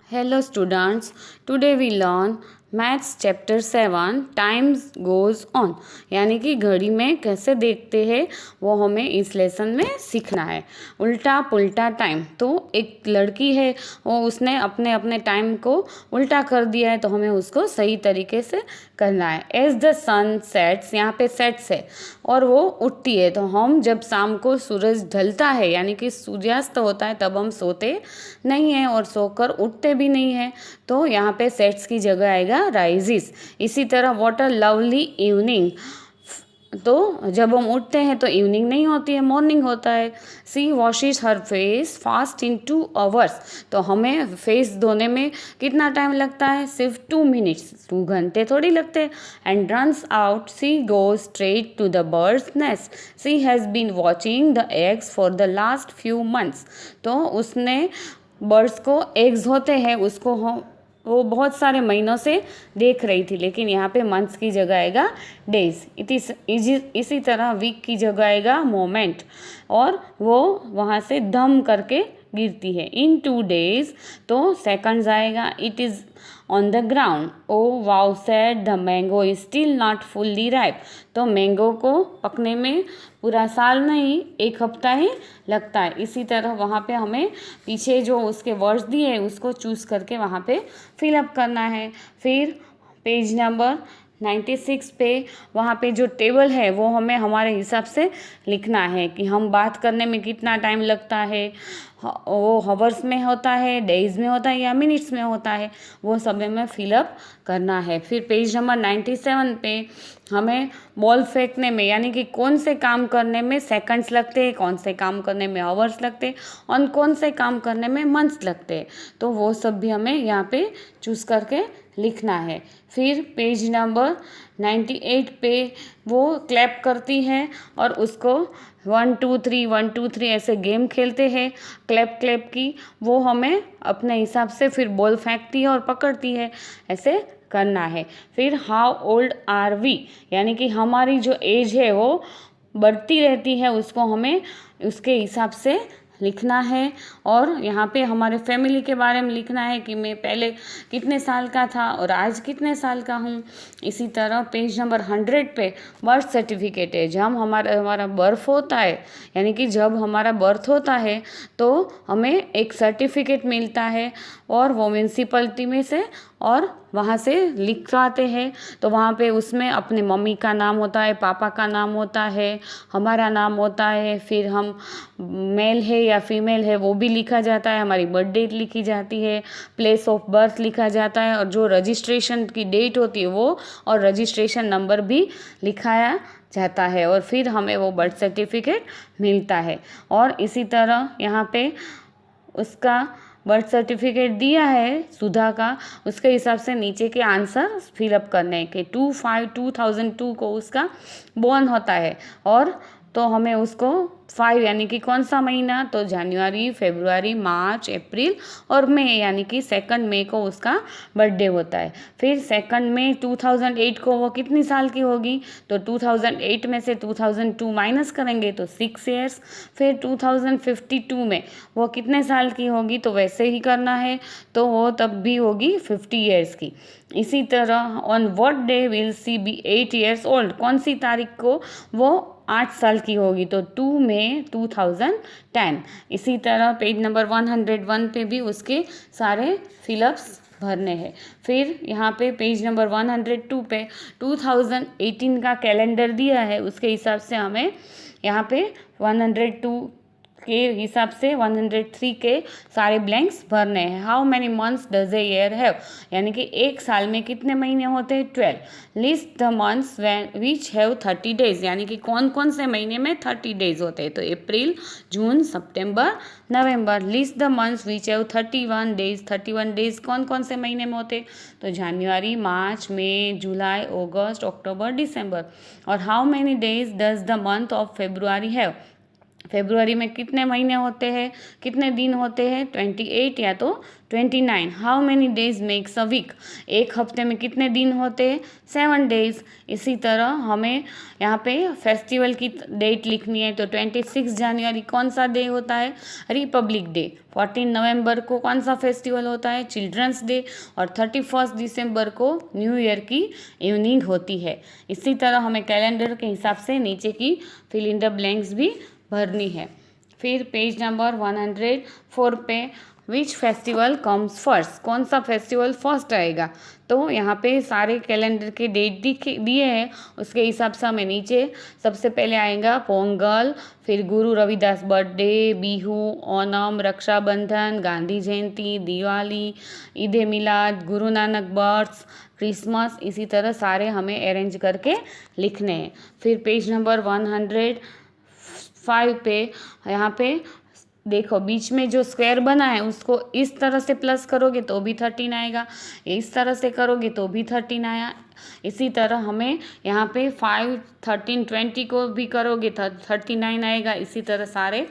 Hello students, today we learn maths chapter 7 times goes on, यानी कि घड़ी में कैसे देखते हैं वो हमें इस लेसन में सीखना है। उल्टा पुल्टा टाइम, तो एक लड़की है वो उसने अपने अपने टाइम को उल्टा कर दिया है, तो हमें उसको सही तरीके से करना है। एज द सन सेट्स, यहाँ पे सेट्स है और वो उठती है, तो हम जब शाम को सूरज ढलता है यानी कि सूर्यास्त होता है तब हम सोते नहीं हैं और सोकर उठते भी नहीं हैं, तो यहाँ पे सेट्स की जगह आएगा राइजिस। इसी तरह व्हाट अ लवली इवनिंग, तो जब हम उठते हैं तो इवनिंग नहीं होती है, मॉर्निंग होता है। सी वॉशिज हर फेस फास्ट इन 2 आवर्स, तो हमें फेस धोने में कितना टाइम लगता है? सिर्फ 2 मिनट्स, 2 घंटे थोड़ी लगते। And runs out, she goes straight to the bird's nest, she has been watching the eggs for the last few months, तो उसने बर्ड्स को एग्स होते हैं उसको हम वो बहुत सारे महीनों से देख रही थी, लेकिन यहाँ पे मंथ्स की जगह आएगा डेज। इसी तरह वीक की जगह आएगा मोमेंट, और वो वहाँ से धम करके गिरती है। इन 2 days, तो सेकंड्स आएगा। It is on the ground, oh wow sad the mango is still not fully ripe, तो मैंगो को पकने में पूरा साल नहीं 1 हफ्ता ही लगता है। इसी तरह वहाँ पे हमें पीछे जो उसके वर्ड्स दिए हैं उसको चूज़ करके वहाँ पे फिलअप करना है। फिर पेज नंबर 96 पे वहाँ पे जो टेबल है वो हमें हमारे हिसाब से लिखना है कि हम बात करने में कितना टाइम लगता है, वो हवर्स में होता है, डेज में होता है या मिनट्स में होता है, वो सब हमें फिलअप करना है। फिर पेज नंबर 97 पे हमें बॉल फेंकने में यानी कि कौन से काम करने में सेकंड्स लगते हैं, कौन से काम करने में आवर्स लगते हैं और कौन से काम करने में मंथ्स लगते हैं, तो वो सब भी हमें यहाँ पे चूज़ करके लिखना है। फिर पेज नंबर 98 पे वो क्लैप करती है और उसको 1 2 3 1 2 3 ऐसे गेम खेलते हैं क्लैप क्लैप की, वो हमें अपने हिसाब से फिर बॉल फेंकती है और पकड़ती है, ऐसे करना है। फिर हाउ ओल्ड आर वी, यानी कि हमारी जो एज है वो बढ़ती रहती है, उसको हमें उसके हिसाब से लिखना है। और यहाँ पे हमारे फैमिली के बारे में लिखना है कि मैं पहले कितने साल का था और आज कितने साल का हूँ। इसी तरह पेज नंबर 100 पे बर्थ सर्टिफिकेट है। जब हमारा बर्थ होता है यानी कि जब हमारा बर्थ होता है तो हमें एक सर्टिफिकेट मिलता है और वो म्यूनसिपलिटी में से और वहाँ से लिखवाते हैं, तो वहाँ पे उसमें अपने मम्मी का नाम होता है, पापा का नाम होता है, हमारा नाम होता है, फिर हम मेल है या फीमेल है वो भी लिखा जाता है, हमारी बर्थ डेट लिखी जाती है, प्लेस ऑफ बर्थ लिखा जाता है और जो रजिस्ट्रेशन की डेट होती है वो और रजिस्ट्रेशन नंबर भी लिखाया जाता है, और फिर हमें वो बर्थ सर्टिफिकेट मिलता है। और इसी तरह यहाँ पे उसका बर्थ सर्टिफिकेट दिया है सुधा का, उसके हिसाब से नीचे के आंसर फिलअप करने के। 2/5/2002 को उसका बॉर्न होता है, और तो हमें उसको 5 यानी कि कौन सा महीना, तो जनवरी, फरवरी, मार्च, अप्रैल और मई यानी कि 2 मई को उसका बर्थडे होता है। फिर 2 मई 2008 को वो कितनी साल की होगी, तो 2008 में से 2002 माइनस करेंगे तो 6 ईयर्स। फिर 2052 में वो कितने साल की होगी, तो वैसे ही करना है, तो वो तब भी होगी 50 ईयर्स की। इसी तरह on what day will she be 8 years old, कौन सी तारीख को वो 8 साल की होगी, तो 2 मई 2010। इसी तरह पेज नंबर 101 पे भी उसके सारे फिलअप्स भरने हैं। फिर यहाँ पे पेज नंबर 102 पे 2018 का कैलेंडर दिया है, उसके हिसाब से हमें यहाँ पे 102 के हिसाब से 103 के सारे ब्लैंक्स भरने हैं। How many months does a year have, यानी कि एक साल में कितने महीने होते हैं? 12। List the months which have 30 days, यानी कि कौन कौन से महीने में 30 डेज होते हैं, तो अप्रैल, जून, सितंबर, नवंबर। List the months which have 31 days, 31 days कौन कौन से महीने में होते हैं, तो जनवरी, मार्च, मई, जुलाई, अगस्त, अक्टूबर, दिसंबर। और how many days does the month of February have, फरवरी में कितने महीने होते हैं, कितने दिन होते हैं, 28 या तो 29। How many days makes a week, एक हफ्ते में कितने दिन होते हैं, 7 डेज। इसी तरह हमें यहाँ पे फेस्टिवल की डेट लिखनी है, तो 26 जनवरी कौन सा डे होता है, रिपब्लिक डे। 14 नवंबर को कौन सा फेस्टिवल होता है, चिल्ड्रंस डे। और 31 दिसंबर को न्यू ईयर की इवनिंग होती है। इसी तरह हमें कैलेंडर के हिसाब से नीचे की फिल इन द ब्लैंक्स भी भरनी है। फिर पेज नंबर 104 पे विच फेस्टिवल कम्स फर्स्ट, कौन सा फेस्टिवल फर्स्ट आएगा। तो यहाँ पे सारे कैलेंडर के डेट दिए हैं, उसके हिसाब से हमें नीचे सबसे पहले आएगा पोंगल, फिर गुरु रविदास बर्थडे, बिहू, ओणम, रक्षाबंधन, गांधी जयंती, दिवाली, ईद ए मिलाद, गुरु नानक बर्थ्स, क्रिसमस। इसी तरह सारे हमें अरेंज करके लिखने हैं। फिर पेज नंबर 105 पे यहाँ पे देखो बीच में जो स्क्वायर बना है उसको इस तरह से प्लस करोगे तो भी 13 आएगा, इस तरह से करोगे तो भी 13 आया। इसी तरह हमें यहाँ पे 5, 13, 20 को भी करोगे तो 39 आएगा। इसी तरह सारे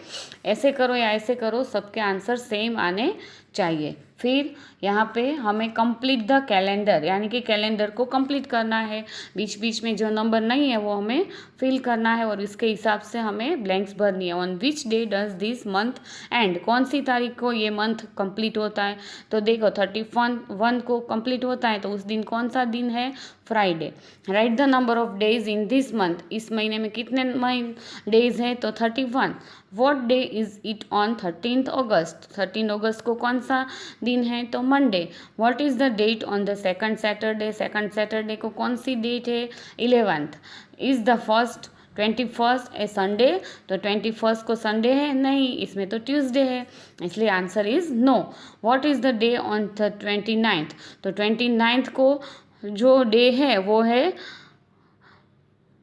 ऐसे करो या ऐसे करो, सबके आंसर सेम आने चाहिए। फिर यहाँ पे हमें कंप्लीट द कैलेंडर, यानी कि कैलेंडर को कंप्लीट करना है। बीच बीच में जो नंबर नहीं है वो हमें फिल करना है और इसके हिसाब से हमें ब्लैंक्स भरनी है। On which day does this month and, कौन सी तारीख को ये मंथ कंप्लीट होता है। तो देखो 31 को कंप्लीट होता है, तो उस दिन कौन सा दिन है, Friday. Write the number of days in this month, इस महीने में कितने डेज हैं, तो 31। What day is it on 13 August, 13 अगस्त को कौन सा दिन है, तो Monday. What is the date on the second Saturday, second Saturday को कौन सी डेट है, 11th। Is the first 21 a Sunday, तो 21 को संडे है, नहीं, इसमें तो ट्यूसडे है, इसलिए answer is no. What is the day on the 29th, तो 29th को जो डे है वो है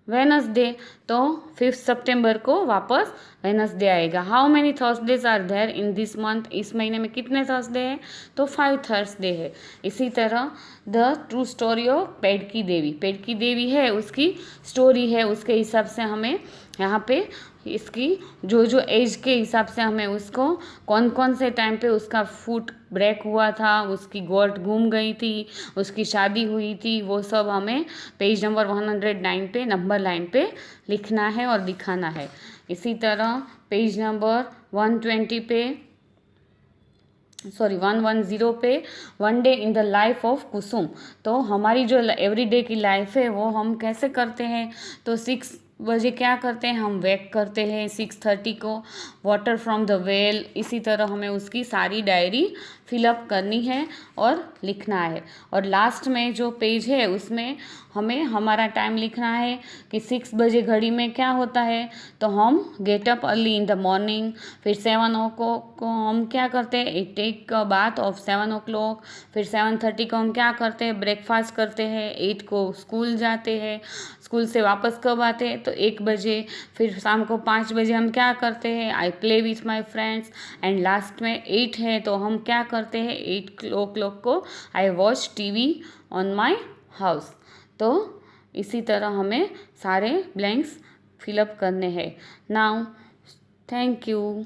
वेनसडे, तो 5 सितंबर को वापस वेनसडे आएगा। How many Thursdays are there in this month, इस महीने में कितने थर्सडे हैं, तो 5 थर्सडे है। इसी तरह द ट्रू स्टोरी ऑफ पेडकी देवी, पेडकी देवी है उसकी स्टोरी है, उसके हिसाब से हमें यहाँ पे इसकी जो जो एज के हिसाब से हमें उसको कौन कौन से टाइम पे उसका फुट ब्रेक हुआ था, उसकी गोट घूम गई थी, उसकी शादी हुई थी, वो सब हमें पेज नंबर 109 पे नंबर लाइन पे लिखना है और दिखाना है। इसी तरह पेज नंबर 120 पे 110 पे one day in the life of Kusum, तो हमारी जो एवरीडे की लाइफ है वो हम कैसे करते हैं, तो 6 बजे क्या करते हैं, हम वेक करते हैं 6:30 को, वाटर फ्रॉम द वेल। इसी तरह हमें उसकी सारी डायरी फिलअप करनी है और लिखना है। और लास्ट में जो पेज है उसमें हमें हमारा टाइम लिखना है कि 6 बजे घड़ी में क्या होता है, तो हम get up early in the morning. फिर 7 को हम क्या करते हैं, take a bath of 7 o'clock। फिर 7:30 को हम क्या करते हैं, ब्रेकफास्ट करते हैं। 8 को स्कूल जाते हैं, स्कूल से वापस कब आते हैं, तो 1 बजे। फिर शाम को 5 बजे हम क्या करते हैं, I play with my friends. And last में 8 है तो हम क्या करते हैं, 8 o'clock को I watch TV on my house. तो इसी तरह हमें सारे ब्लैंक्स फिलअप करने हैं। Now thank you.